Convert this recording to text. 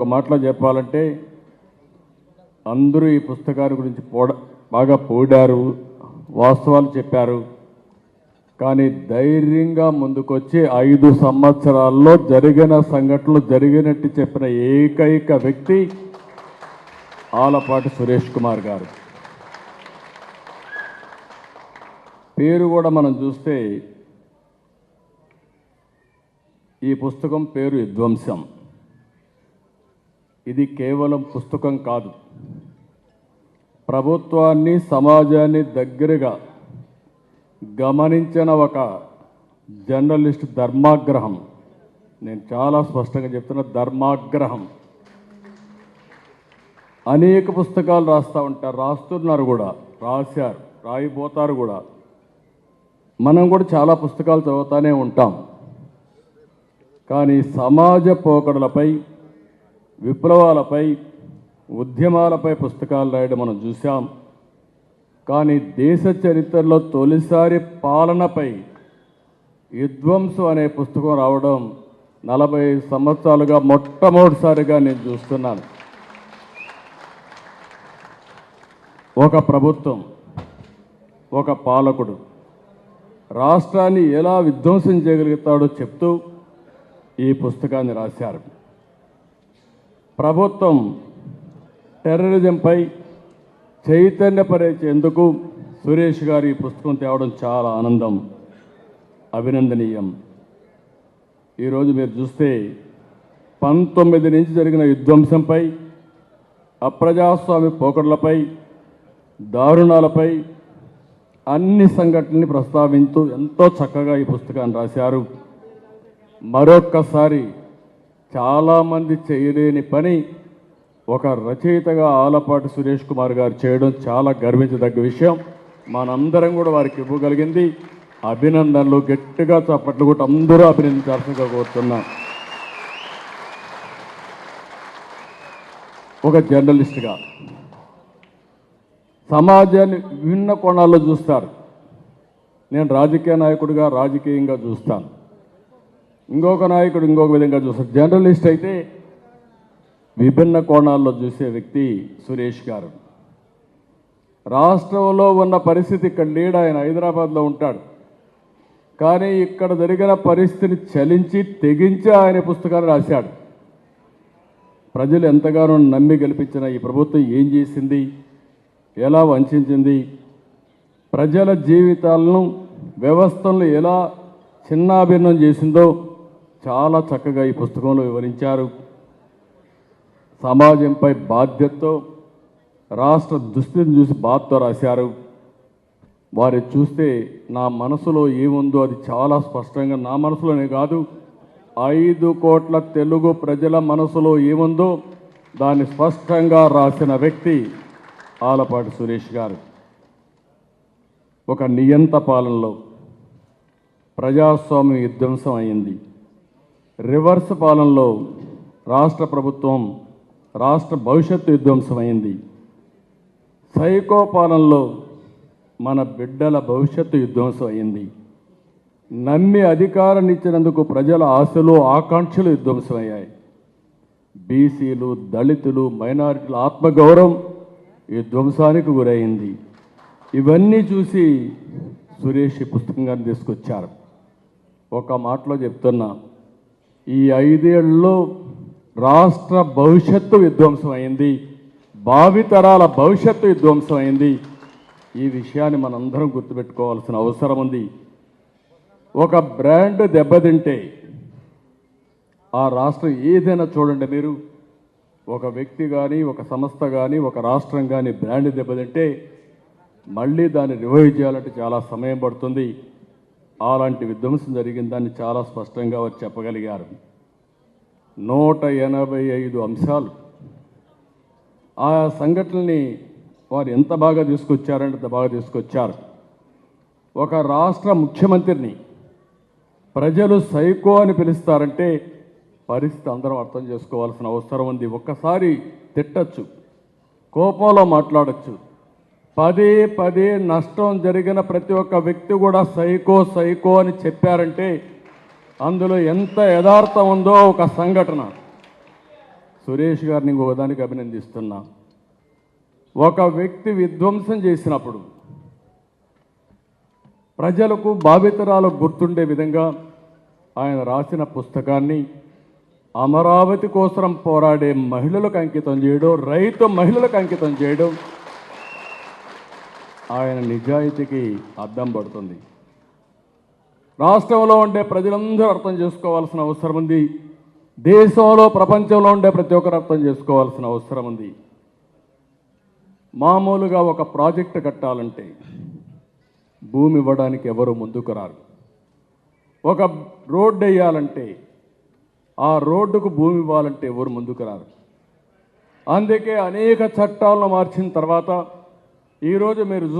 ఒక మాటలో చెప్పాలంటే అందరూ ఈ పుస్తకాన్ని గురించి బాగా పోడారు, వాస్తవాలు చెప్పారు. కానీ ధైర్యంగా ముందుకొచ్చి 5 సంవత్సరాల్లో జరిగిన సంఘటనలు జరిగినట్టు చెప్పిన ఏకైక వ్యక్తి ఆలపాటి సురేష్ కుమార్ గారు. పేరు కూడా మనం చూస్తే ఈ పుస్తకం పేరు విధ్వంసం. ఇది కేవలం పుస్తకం కాదు, ప్రభుత్వాన్ని సమాజాన్ని దగ్గరగా గమనించిన ఒక జర్నలిస్ట్ ధర్మాగ్రహం. నేను చాలా స్పష్టంగా చెప్తున్నా, ధర్మాగ్రహం. అనేక పుస్తకాలు రాస్తూ ఉంటారు, రాస్తున్నారు కూడా, రాశారు, రాయిపోతారు కూడా. మనం కూడా చాలా పుస్తకాలు చదువుతూనే ఉంటాం. కానీ సమాజ పోకడలపై, విప్లవాలపై, ఉద్యమాలపై పుస్తకాలు రాయడం మనం చూసాం. కానీ దేశ చరిత్రలో తొలిసారి పాలనపై విధ్వంసం అనే పుస్తకం రావడం 40 సంవత్సరాలుగా మొట్టమొదటిసారిగా నేను చూస్తున్నాను. ఒక ప్రభుత్వం, ఒక పాలకుడు రాష్ట్రాన్ని ఎలా విధ్వంసం చేయగలుగుతాడో చెప్తూ ఈ పుస్తకాన్ని రాశారు. ప్రభుత్వం టెర్రరిజంపై చైతన్యపరిచేందుకు సురేష్ గారు ఈ పుస్తకం తేవడం చాలా ఆనందం, అభినందనీయం. ఈరోజు మీరు చూస్తే 19 నుంచి జరిగిన విధ్వంసంపై, అప్రజాస్వామ్య పోకడలపై, దారుణాలపై అన్ని సంఘటనల్ని ప్రస్తావించూ ఎంతో చక్కగా ఈ పుస్తకాన్ని రాశారు. మరొక్కసారి చాలామంది చేయలేని పని ఒక రచయితగా ఆలపాటి సురేష్ కుమార్ గారు చేయడం చాలా గర్వించదగ్గ విషయం. మనందరం కూడా వారికి ఇవ్వగలిగింది అభినందనలు. గట్టిగా చప్పట్లు కూడా అందరూ అభినందించాల్సిందిగా కోరుతున్నాం. ఒక జర్నలిస్ట్గా సమాజాన్ని విభిన్న కోణాల్లో చూస్తారు. నేను రాజకీయ నాయకుడిగా రాజకీయంగా చూస్తాను, ఇంకొక నాయకుడు ఇంకొక విధంగా చూస్తాడు. జర్నలిస్ట్ అయితే విభిన్న కోణాల్లో చూసే వ్యక్తి సురేష్ గారు. రాష్ట్రంలో ఉన్న పరిస్థితి ఇక్కడ లేడు, ఆయన హైదరాబాద్లో ఉంటాడు. కానీ ఇక్కడ జరిగిన పరిస్థితిని చలించి తెగించి ఆయన పుస్తకాన్ని రాశాడు. ప్రజలు ఎంతగానో నమ్మి గెలిపించిన ఈ ప్రభుత్వం ఏం చేసింది, ఎలా వంచింది, ప్రజల జీవితాలను, వ్యవస్థలను ఎలా చిన్నాభిన్నం చేసిందో చాలా చక్కగా ఈ పుస్తకంలో వివరించారు. సమాజంపై బాధ్యతతో, రాష్ట్ర దుస్థితిని చూసి బాధతో రాశారు. వారి చూస్తే నా మనసులో ఏముందో అది చాలా స్పష్టంగా, నా మనసులోనే కాదు 5 కోట్ల తెలుగు ప్రజల మనసులో ఏముందో దాన్ని స్పష్టంగా రాసిన వ్యక్తి ఆలపాటి సురేష్ గారు. ఒక నియంత పాలనలో ప్రజాస్వామ్యం విధ్వంసం అయింది. రివర్స్ పాలనలో రాష్ట్ర ప్రభుత్వం, రాష్ట్ర భవిష్యత్తు విధ్వంసమైంది. సైకో పాలనలో మన బిడ్డల భవిష్యత్తు విధ్వంసం అయింది. నమ్మి అధికారాన్ని ఇచ్చినందుకు ప్రజల ఆశలు, ఆకాంక్షలు విధ్వంసమయ్యాయి. బీసీలు, దళితులు, మైనారిటీల ఆత్మగౌరవం విధ్వంసానికి గురైంది. ఇవన్నీ చూసి సురేష్ ఈ పుస్తకంగాన్ని తీసుకొచ్చారు. ఒక మాటలో చెప్తున్నా, ఈ 5 ఏళ్లలో రాష్ట్ర భవిష్యత్తు విధ్వంసం అయింది, భావితరాల భవిష్యత్తు విధ్వంసం అయింది. ఈ విషయాన్ని మనందరం గుర్తుపెట్టుకోవాల్సిన అవసరం ఉంది. ఒక బ్రాండ్ దెబ్బతింటే ఆ రాష్ట్రం ఏదైనా చూడండి మీరు, ఒక వ్యక్తి కానీ, ఒక సంస్థ కానీ, ఒక రాష్ట్రం కానీ బ్రాండ్ దెబ్బతింటే మళ్ళీ దాన్ని రివైవ్ చేయాలంటే చాలా సమయం పడుతుంది. అలాంటి విధ్వంసం జరిగిందని చాలా స్పష్టంగా వారు చెప్పగలిగారు. 185 అంశాలు. ఆ సంఘటనల్ని వారు ఎంత బాగా తీసుకొచ్చారంటే అంత బాగా తీసుకొచ్చారు. ఒక రాష్ట్ర ముఖ్యమంత్రిని ప్రజలు సైకో అని పిలుస్తారంటే పరిస్థితి అందరం అర్థం చేసుకోవాల్సిన అవసరం ఉంది. ఒక్కసారి తిట్టచ్చు, కోపంలో మాట్లాడచ్చు, పదే పదే నష్టం జరిగిన ప్రతి ఒక్క వ్యక్తి కూడా సైకో సైకో అని చెప్పారంటే అందులో ఎంత యథార్థం ఉందో ఒక సంఘటన. సురేష్ గారిని ఇంకొకదానికి అభినందిస్తున్నా. ఒక వ్యక్తి విధ్వంసం చేసినప్పుడు ప్రజలకు భావితరాలకు గుర్తుండే విధంగా ఆయన రాసిన పుస్తకాన్ని అమరావతి కోసం పోరాడే మహిళలకు అంకితం చేయడం, రైతు మహిళలకు అంకితం చేయడం ఆయన నిజాయితీకి అద్దం పడుతుంది. రాష్ట్రంలో ఉండే ప్రజలందరూ అర్థం చేసుకోవాల్సిన అవసరం ఉంది. దేశంలో ప్రపంచంలో ఉండే ప్రతి ఒక్కరు అర్థం చేసుకోవాల్సిన అవసరం ఉంది. మామూలుగా ఒక ప్రాజెక్టు కట్టాలంటే భూమి ఇవ్వడానికి ఎవరు ముందుకు రారు. ఒక రోడ్డు వేయాలంటే ఆ రోడ్డుకు భూమి ఇవ్వాలంటే ఎవరు ముందుకు రారు. అందుకే అనేక చట్టాలను మార్చిన తర్వాత ఈరోజు మీరు